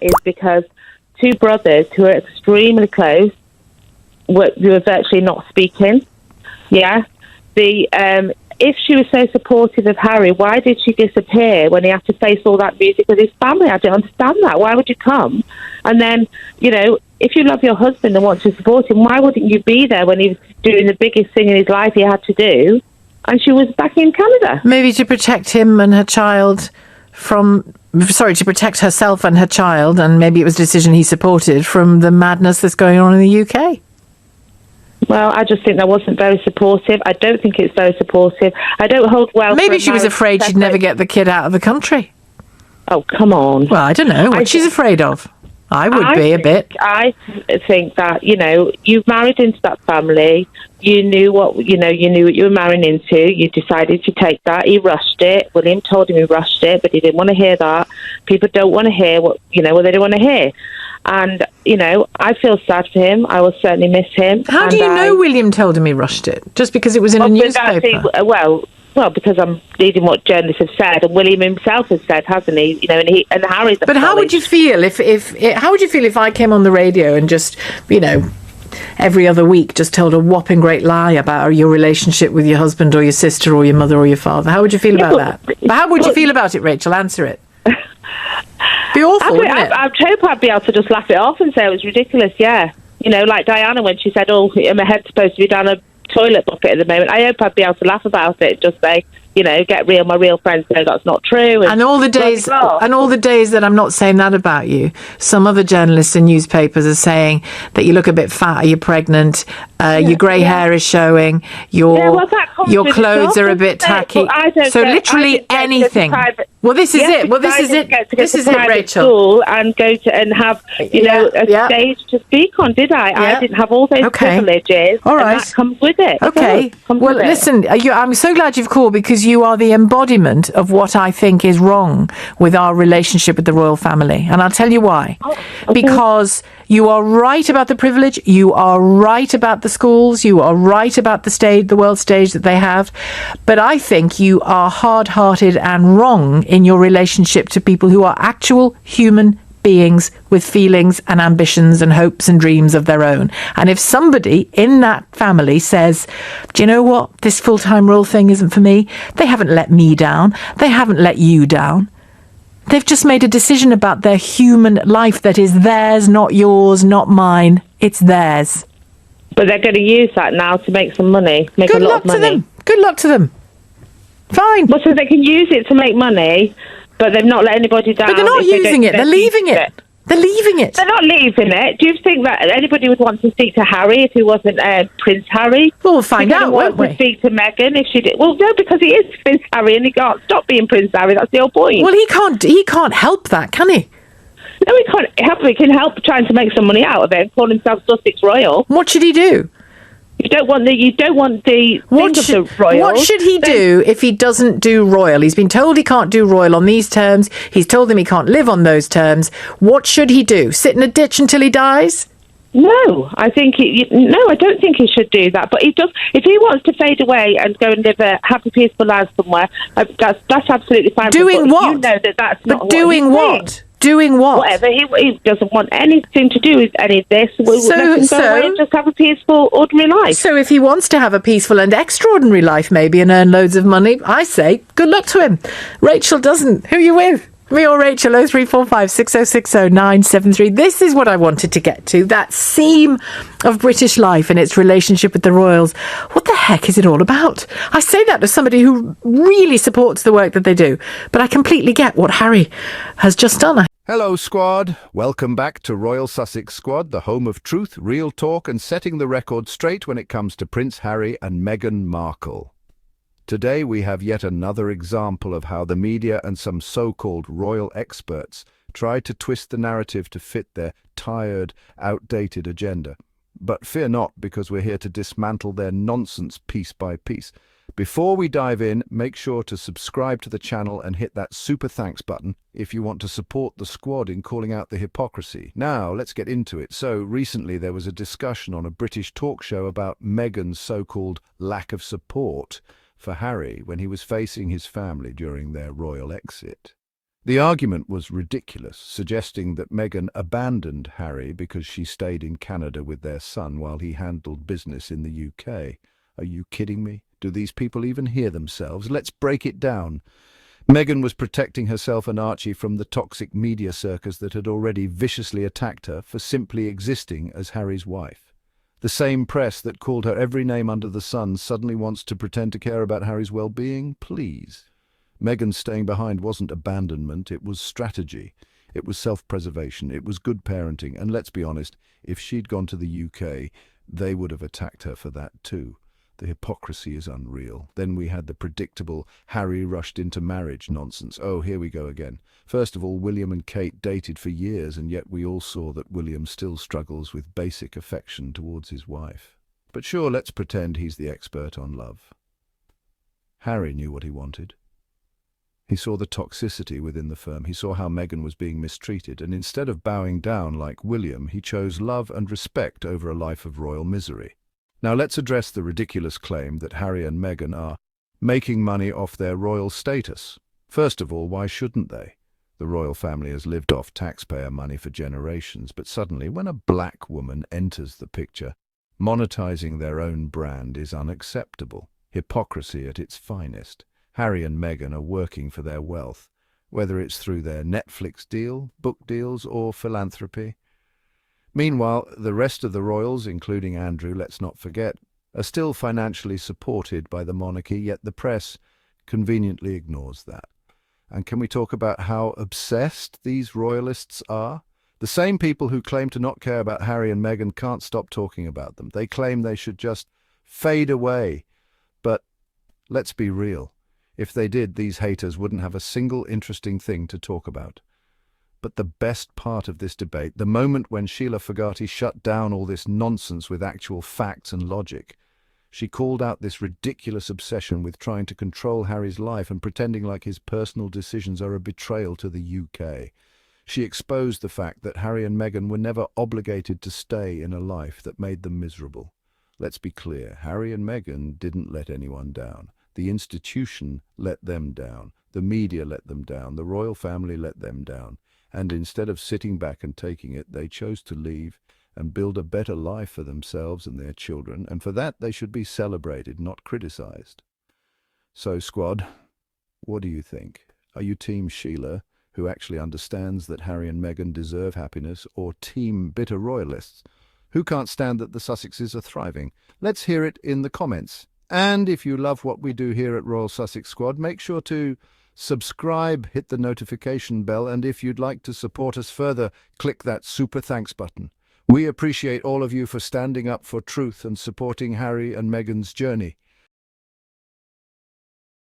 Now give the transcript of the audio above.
is because two brothers who are extremely close were virtually not speaking. Yeah. If she was so supportive of Harry, why did she disappear when he had to face all that music with his family? I don't understand that. Why would you come? And then, if you love your husband and want to support him, why wouldn't you be there when he was doing the biggest thing in his life he had to do? And she was back in Canada. Maybe to protect him and her child to protect herself and her child, and maybe it was a decision he supported, from the madness that's going on in the UK. Well, I just think that wasn't very supportive. I don't think it's very supportive. I don't hold well. Maybe she was afraid she'd never get the kid out of the country. Oh, come on. Well, I don't know what she's afraid of. I would be a bit. I think that, you've married into that family. You knew what you were marrying into. You decided to take that. He rushed it. William told him he rushed it, but he didn't want to hear that. People don't want to hear what they don't want to hear. And, I feel sad for him. I will certainly miss him. How do you know William told him he rushed it? Just because it was in a newspaper? Well, because I'm reading what journalists have said, and William himself has said, hasn't he? And Harry's. But how would you feel if I came on the radio and just, every other week just told a whopping great lie about your relationship with your husband or your sister or your mother or your father? How would you feel about that? How would you feel about it, Rachel? Answer it. Be awful, wouldn't it? I'd hope I'd be able to just laugh it off and say it was ridiculous, yeah. Like Diana when she said, my head's supposed to be down a toilet bucket at the moment. I hope I'd be able to laugh about it, just say, get real. My real friends know that's not true. And all the days that I'm not saying that about you, some other journalists and newspapers are saying that you look a bit fat, you're pregnant, your grey hair is showing, your clothes are a bit tacky. So literally anything. Well, this is it. Well, this is it. This is it, Rachel. School and go to and have a stage to speak on. Did I? I didn't have all those privileges. All right, and that comes with it. Okay. Well, listen. I'm so glad you've called, because you are the embodiment of what I think is wrong with our relationship with the royal family, and I'll tell you why. Because you are right about the privilege. You are right about the schools. You are right about the world stage that they have. But I think you are hard-hearted and wrong in your relationship to people who are actual human beings with feelings and ambitions and hopes and dreams of their own. And if somebody in that family says, do you know what, this full-time role thing isn't for me, they haven't let me down. They haven't let you down. They've just made a decision about their human life that is theirs, not yours, not mine. It's theirs. But they're going to use that now to make some money, make a lot of money. Good luck to them. Fine. Well, so they can use it to make money, but they've not let anybody down. But they're not using it. They're leaving it. They're leaving it. They're not leaving it. Do you think that anybody would want to speak to Harry if he wasn't Prince Harry? Well, we'll find out, won't we? To speak to Meghan if she did. Well, no, because he is Prince Harry and he can't stop being Prince Harry. That's the whole point. Well, he can't help that, can he? No, he can't help it. He can help trying to make some money out of it and call himself Sussex Royal. What should he do? You don't want the royal. What should he do if he doesn't do royal? He's been told he can't do royal on these terms. He's told them he can't live on those terms. What should he do? Sit in a ditch until he dies? No, I don't think he should do that. But if he wants to fade away and go and live a happy, peaceful life somewhere, that's absolutely fine. Doing what? You know that's not. But doing what? Doing what? Whatever. He doesn't want anything to do with any of this. Let him go away and just have a peaceful, ordinary life. So if he wants to have a peaceful and extraordinary life, maybe, and earn loads of money, I say, good luck to him. Rachel doesn't. Who are you with? Me or Rachel? 0345 6060 973. This is what I wanted to get to. That seam of British life and its relationship with the royals. What the heck is it all about? I say that as somebody who really supports the work that they do, but I completely get what Harry has just done. Hello, squad. Welcome back to Royal Sussex Squad, the home of truth, real talk, and setting the record straight when it comes to Prince Harry and Meghan Markle. Today we have yet another example of how the media and some so-called royal experts try to twist the narrative to fit their tired, outdated agenda. But fear not, because we're here to dismantle their nonsense piece by piece. Before we dive in, make sure to subscribe to the channel and hit that super thanks button if you want to support the squad in calling out the hypocrisy. Now, let's get into it. So, recently there was a discussion on a British talk show about Meghan's so-called lack of support for Harry when he was facing his family during their royal exit. The argument was ridiculous, suggesting that Meghan abandoned Harry because she stayed in Canada with their son while he handled business in the UK. Are you kidding me? Do these people even hear themselves? Let's break it down. Meghan was protecting herself and Archie from the toxic media circus that had already viciously attacked her for simply existing as Harry's wife. The same press that called her every name under the sun suddenly wants to pretend to care about Harry's well-being? Please. Meghan's staying behind wasn't abandonment, it was strategy. It was self-preservation, it was good parenting, and let's be honest, if she'd gone to the UK, they would have attacked her for that too. The hypocrisy is unreal. Then we had the predictable Harry rushed into marriage nonsense. Oh, here we go again. First of all, William and Kate dated for years, and yet we all saw that William still struggles with basic affection towards his wife. But sure, let's pretend he's the expert on love. Harry knew what he wanted. He saw the toxicity within the firm. He saw how Meghan was being mistreated, and instead of bowing down like William, he chose love and respect over a life of royal misery. Now let's address the ridiculous claim that Harry and Meghan are making money off their royal status. First of all, why shouldn't they? The royal family has lived off taxpayer money for generations, but suddenly, when a black woman enters the picture, monetizing their own brand is unacceptable. Hypocrisy at its finest. Harry and Meghan are working for their wealth, whether it's through their Netflix deal, book deals, or philanthropy. Meanwhile, the rest of the royals, including Andrew, let's not forget, are still financially supported by the monarchy, yet the press conveniently ignores that. And can we talk about how obsessed these royalists are? The same people who claim to not care about Harry and Meghan can't stop talking about them. They claim they should just fade away. But let's be real. If they did, these haters wouldn't have a single interesting thing to talk about. But the best part of this debate, the moment when Shelagh Fogarty shut down all this nonsense with actual facts and logic, she called out this ridiculous obsession with trying to control Harry's life and pretending like his personal decisions are a betrayal to the UK. She exposed the fact that Harry and Meghan were never obligated to stay in a life that made them miserable. Let's be clear, Harry and Meghan didn't let anyone down. The institution let them down. The media let them down. The royal family let them down. And instead of sitting back and taking it, they chose to leave and build a better life for themselves and their children, and for that they should be celebrated, not criticized. So, squad, what do you think? Are you Team Shelagh, who actually understands that Harry and Meghan deserve happiness, or Team Bitter Royalists, who can't stand that the Sussexes are thriving? Let's hear it in the comments. And if you love what we do here at Royal Sussex Squad, make sure to subscribe, hit the notification bell, and if you'd like to support us further, click that super thanks button. We appreciate all of you for standing up for truth and supporting Harry and Meghan's journey.